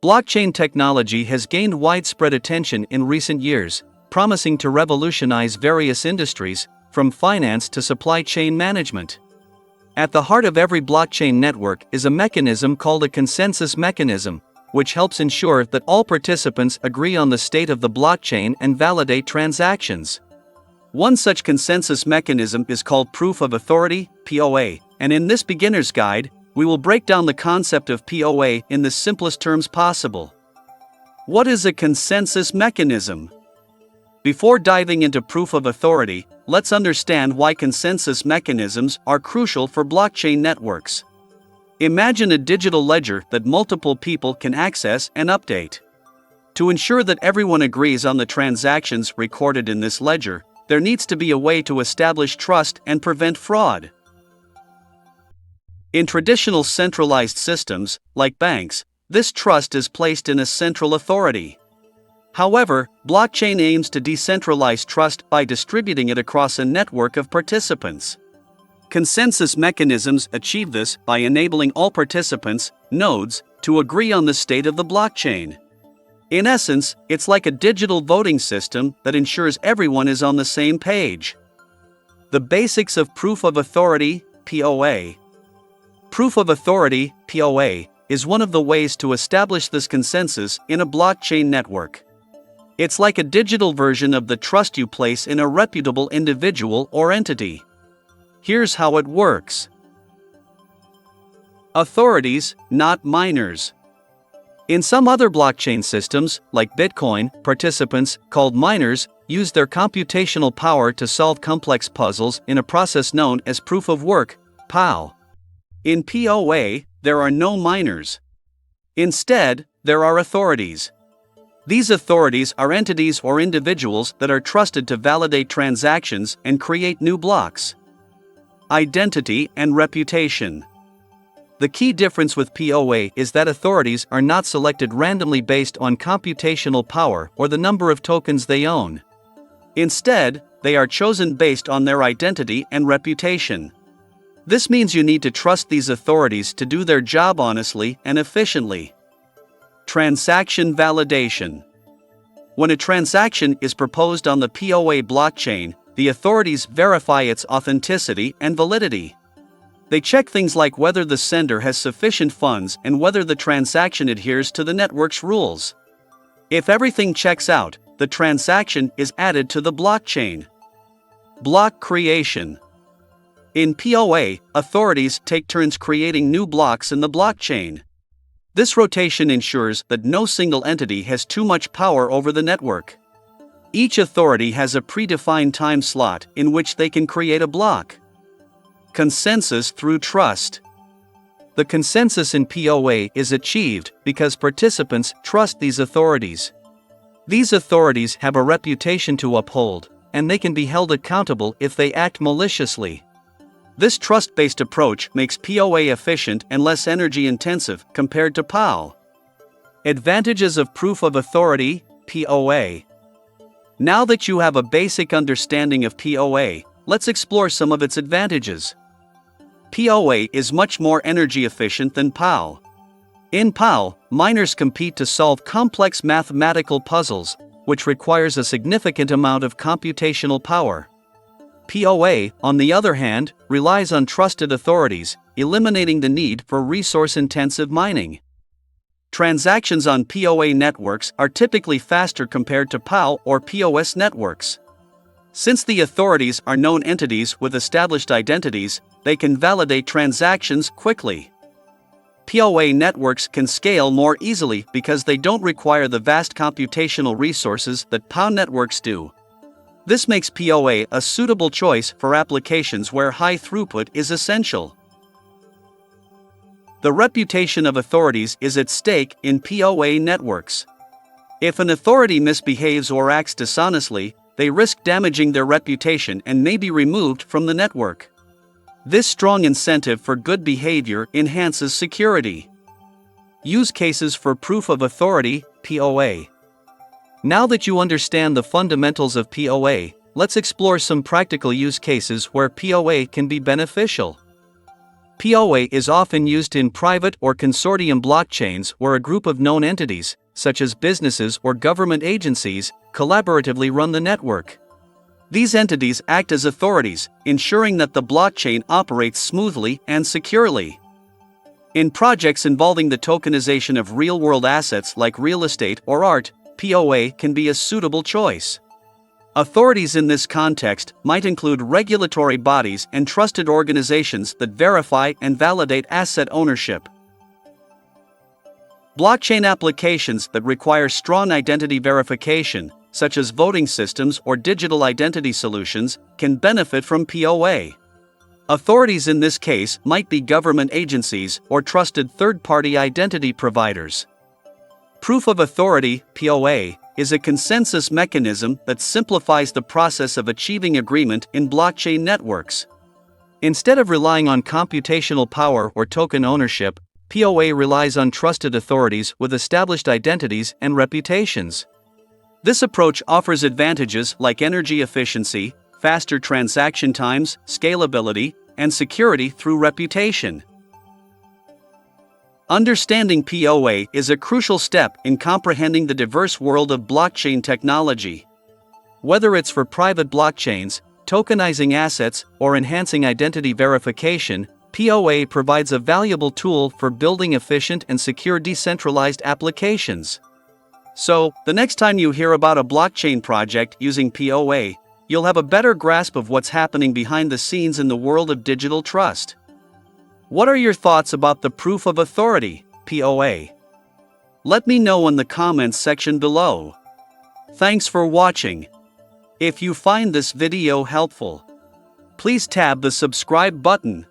Blockchain technology has gained widespread attention in recent years, promising to revolutionize various industries, from finance to supply chain management. At the heart of every blockchain network is a mechanism called a consensus mechanism, which helps ensure that all participants agree on the state of the blockchain and validate transactions. One such consensus mechanism is called proof of authority, PoA, and in this beginner's guide, we will break down the concept of PoA in the simplest terms possible. What is a consensus mechanism? Before diving into proof of authority, let's understand why consensus mechanisms are crucial for blockchain networks. Imagine a digital ledger that multiple people can access and update. To ensure that everyone agrees on the transactions recorded in this ledger, there needs to be a way to establish trust and prevent fraud. In traditional centralized systems, like banks, this trust is placed in a central authority. However, blockchain aims to decentralize trust by distributing it across a network of participants. Consensus mechanisms achieve this by enabling all participants, nodes, to agree on the state of the blockchain. In essence, it's like a digital voting system that ensures everyone is on the same page. The basics of proof of authority, PoA. Proof of authority, PoA, is one of the ways to establish this consensus in a blockchain network. It's like a digital version of the trust you place in a reputable individual or entity. Here's how it works. Authorities, not miners. In some other blockchain systems, like Bitcoin, participants, called miners, use their computational power to solve complex puzzles in a process known as proof of work, PoW. In PoA, there are no miners. Instead, there are authorities. These authorities are entities or individuals that are trusted to validate transactions and create new blocks. Identity and reputation. The key difference with PoA is that authorities are not selected randomly based on computational power or the number of tokens they own. Instead, they are chosen based on their identity and reputation. This means you need to trust these authorities to do their job honestly and efficiently. Transaction validation. When a transaction is proposed on the PoA blockchain, the authorities verify its authenticity and validity. They check things like whether the sender has sufficient funds and whether the transaction adheres to the network's rules. If everything checks out, the transaction is added to the blockchain. Block creation. In PoA, authorities take turns creating new blocks in the blockchain. This rotation ensures that no single entity has too much power over the network. Each authority has a predefined time slot in which they can create a block. Consensus through trust. The consensus in PoA is achieved because participants trust these authorities. These authorities have a reputation to uphold, and they can be held accountable if they act maliciously. This trust-based approach makes PoA efficient and less energy-intensive compared to PoW. Advantages of proof of authority, PoA. Now that you have a basic understanding of PoA, let's explore some of its advantages. PoA is much more energy efficient than PoW. In PoW, miners compete to solve complex mathematical puzzles, which requires a significant amount of computational power. PoA, on the other hand, relies on trusted authorities, eliminating the need for resource-intensive mining. Transactions on PoA networks are typically faster compared to PoW or POS networks. Since the authorities are known entities with established identities, they can validate transactions quickly. PoA networks can scale more easily because they don't require the vast computational resources that PoW networks do. This makes PoA a suitable choice for applications where high throughput is essential. The reputation of authorities is at stake in PoA networks. If an authority misbehaves or acts dishonestly, they risk damaging their reputation and may be removed from the network. This strong incentive for good behavior enhances security. Use cases for proof of authority, PoA. Now that you understand the fundamentals of PoA, let's explore some practical use cases where PoA can be beneficial. PoA is often used in private or consortium blockchains where a group of known entities, such as businesses or government agencies, collaboratively run the network. These entities act as authorities, ensuring that the blockchain operates smoothly and securely. In projects involving the tokenization of real-world assets like real estate or art, PoA can be a suitable choice. Authorities in this context might include regulatory bodies and trusted organizations that verify and validate asset ownership. Blockchain applications that require strong identity verification, such as voting systems or digital identity solutions, can benefit from PoA. Authorities in this case might be government agencies or trusted third-party identity providers. Proof of authority, PoA, is a consensus mechanism that simplifies the process of achieving agreement in blockchain networks. Instead of relying on computational power or token ownership, PoA relies on trusted authorities with established identities and reputations. This approach offers advantages like energy efficiency, faster transaction times, scalability, and security through reputation. Understanding PoA is a crucial step in comprehending the diverse world of blockchain technology. Whether it's for private blockchains, tokenizing assets, or enhancing identity verification, PoA provides a valuable tool for building efficient and secure decentralized applications. So, the next time you hear about a blockchain project using PoA, you'll have a better grasp of what's happening behind the scenes in the world of digital trust. What are your thoughts about the proof of authority, PoA? Let me know in the comments section below. Thanks for watching. If you find this video helpful, please tap the subscribe button.